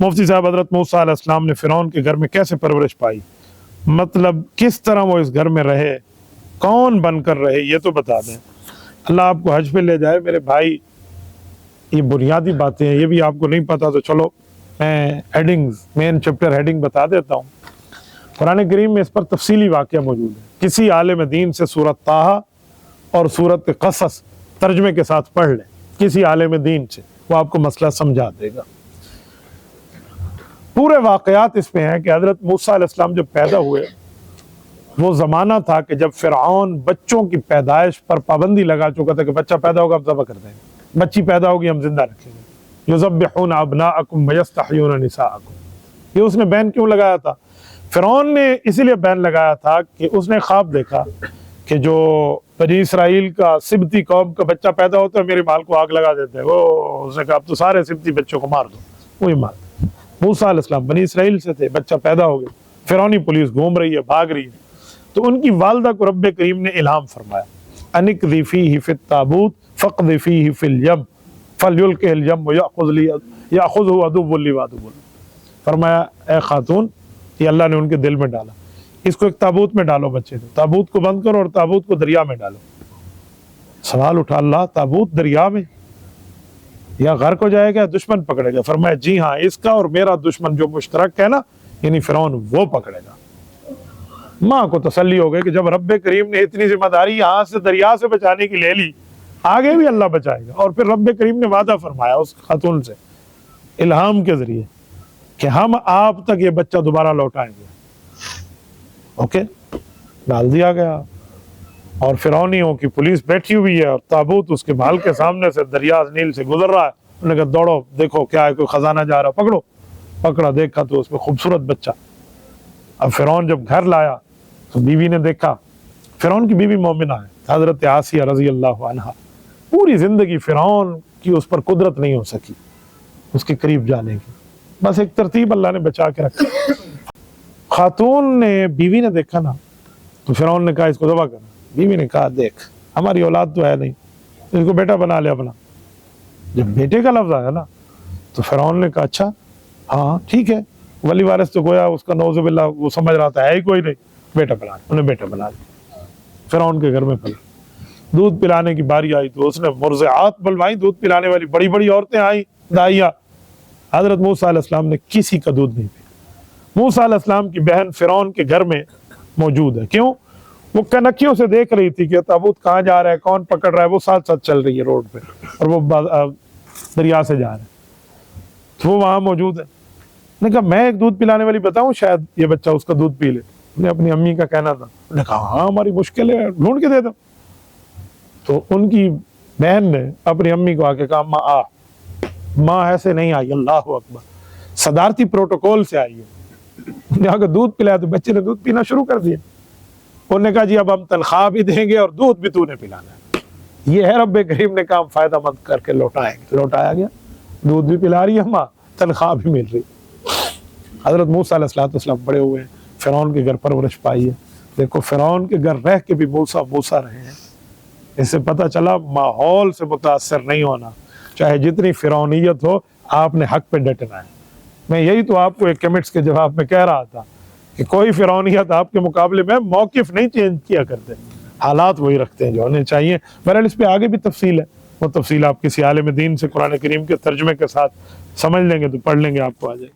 مفتی صاحب حضرت موسیٰ علیہ السلام نے فرعون کے گھر میں کیسے پرورش پائی، مطلب کس طرح وہ اس گھر میں رہے، کون بن کر رہے، یہ تو بتا دیں۔ اللہ آپ کو حج پہ لے جائے میرے بھائی، یہ بنیادی باتیں ہیں، یہ بھی آپ کو نہیں پتا تو چلو میں مین چپٹر ہیڈنگ بتا دیتا ہوں۔ قرآن کریم میں اس پر تفصیلی واقعہ موجود ہے، کسی عالم دین سے سورۃ طٰہٰ اور سورۃ قصص ترجمے کے ساتھ پڑھ لیں، کسی عالم دین سے، وہ آپ کو مسئلہ سمجھا دے گا۔ پورے واقعات اس میں ہیں کہ حضرت موسیٰ علیہ السلام جب پیدا ہوئے، وہ زمانہ تھا کہ جب فرعون بچوں کی پیدائش پر پابندی لگا چکا تھا کہ بچہ پیدا ہوگا اب ذبح کر دیں گے، بچی پیدا ہوگی ہم زندہ رکھیں گے، یذبحون ابناءکم ویستحیون نساءکم۔ یہ اس نے بین کیوں لگایا تھا؟ فرعون نے اسی لیے بین لگایا تھا کہ اس نے خواب دیکھا کہ جو بنی اسرائیل کا سبتی قوم کا بچہ پیدا ہوتا ہے میرے مال کو آگ لگا دیتے ہیں، وہ اس نے کہا اب تو سارے سبتی بچوں کو مار دو، وہی مار۔ موسیٰ علیہ السلام بنی اسرائیل سے تھے، بچہ پیدا ہو گیا، فرعونی پولیس گھوم رہی ہے، بھاگ رہی ہے، تو ان کی والدہ کو رب کریم نے الہام فرمایا، انقذی فیہ فی التابوت فاقذ فیہ فی الیم فلیلقہ الیم یأخذہ عدو لی وعدو لی۔ فرمایا اے خاتون، یہ اللہ نے ان کے دل میں ڈالا، اس کو ایک تابوت میں ڈالو، بچے کو تابوت کو بند کرو اور تابوت کو دریا میں ڈالو۔ سوال اٹھا اللہ تابوت دریا میں یا غرق ہو جائے گا، دشمن پکڑے گا؟ فرمایا جی ہاں، اس کا اور میرا دشمن جو مشترک ہے نا، یعنی فرعون، وہ پکڑے گا۔ ماں کو تسلی ہو گئی کہ جب رب کریم نے اتنی ذمہ داری یہاں سے دریا سے بچانے کی لے لی، آگے بھی اللہ بچائے گا۔ اور پھر رب کریم نے وعدہ فرمایا اس خاتون سے الہام کے ذریعے کہ ہم آپ تک یہ بچہ دوبارہ لوٹائیں گے۔ اوکے، ڈال دیا گیا، اور فرعونیوں کی پولیس بیٹھی ہوئی ہے اور تابوت اس کے محل کے سامنے سے دریا نیل سے گزر رہا ہے۔ انہوں نے کہا دوڑو دیکھو کیا ہے، کوئی خزانہ جا رہا، پکڑو۔ پکڑا، دیکھا تو اس میں خوبصورت بچہ۔ اب فرعون جب گھر لایا تو بیوی نے دیکھا، فرعون کی بیوی مومنہ ہے حضرت آسیہ رضی اللہ عنہا، پوری زندگی فرعون کی اس پر قدرت نہیں ہو سکی اس کے قریب جانے کی، بس ایک ترتیب اللہ نے بچا کے رکھا۔ خاتون نے، بیوی نے دیکھا نا تو فرعون نے کہا اس کو ذبح کرنا۔ بیوی نے کہا دیکھ ہماری اولاد تو ہے نہیں، اس کو بیٹا بنا لے اپنا۔ جب بیٹے کا لفظ آیا نا تو فرعون نے کہا اچھا ہاں ٹھیک ہے، ولی وارث تو گویا اس کا نعوذ باللہ وہ سمجھ رہا تھا ہے ہی کوئی نہیں، بیٹا بنا لیا، انہیں بیٹا بنا لیا۔ فرعون کے گھر میں پلا، دودھ پلانے کی باری آئی تو اس نے مرضعات بلوائی، دودھ پلانے والی بڑی بڑی عورتیں آئیں، دائیاں۔ حضرت موسیٰ علیہ السلام نے کسی کا دودھ نہیں پیا۔ موسیٰ علیہ السلام کی بہن فرعون کے گھر میں موجود ہے، کیوں؟ وہ کنکھیوں سے دیکھ رہی تھی کہ تابوت کہاں جا رہا ہے، کون پکڑ رہا ہے، وہ ساتھ ساتھ چل رہی ہے روڈ پہ اور وہ دریا سے جا رہے ہیں، تو وہ وہاں موجود ہے۔ نے کہا میں ایک دودھ پلانے والی بتاؤں شاید یہ بچہ اس کا دودھ پی لے۔ انہیں اپنی امی کا کہنا تھا، انہوں نے کہا ہاں ہماری مشکل ہے، ڈھونڈ کے دے دو۔ تو ان کی بہن نے اپنی امی کو آ کے کہا ماں آ، ماں ایسے نہیں آئی، اللہ اکبر، صدارتی پروٹوکول سے آئی ہے۔ انہیں آ کے دودھ پلایا تو بچے نے دودھ پینا شروع کر دیا۔ انہوں نے کہا جی اب ہم تنخواہ بھی دیں گے اور دودھ بھی تو نے پلانا ہے۔ یہ ہے رب کریم نے کام فائدہ مند کر کے لوٹائیں گے، لوٹایا گیا، دودھ بھی پلا رہی ہے ماں، تنخواہ بھی مل رہی۔ حضرت موسیٰ علیہ السلام بڑے ہوئے ہیں، فرعون کے گھر پرورش پائی ہے۔ دیکھو فرعون کے گھر رہ کے بھی موسیٰ رہے ہیں۔ اس سے پتہ چلا ماحول سے متاثر نہیں ہونا، چاہے جتنی فرعونیت ہو، آپ نے حق پہ ڈٹنا ہے۔ میں یہی تو آپ کو ایک کمنٹس کے جواب میں کہہ رہا تھا کہ کوئی فرعونیت آپ کے مقابلے میں موقف نہیں چینج کیا کرتے، حالات وہی رکھتے ہیں جو ہونے چاہیے۔ بہرحال اس پہ آگے بھی تفصیل ہے، وہ تفصیل آپ کسی عالم دین سے قرآن کریم کے ترجمے کے ساتھ سمجھ لیں گے تو پڑھ لیں گے، آپ کو آ جائے گی۔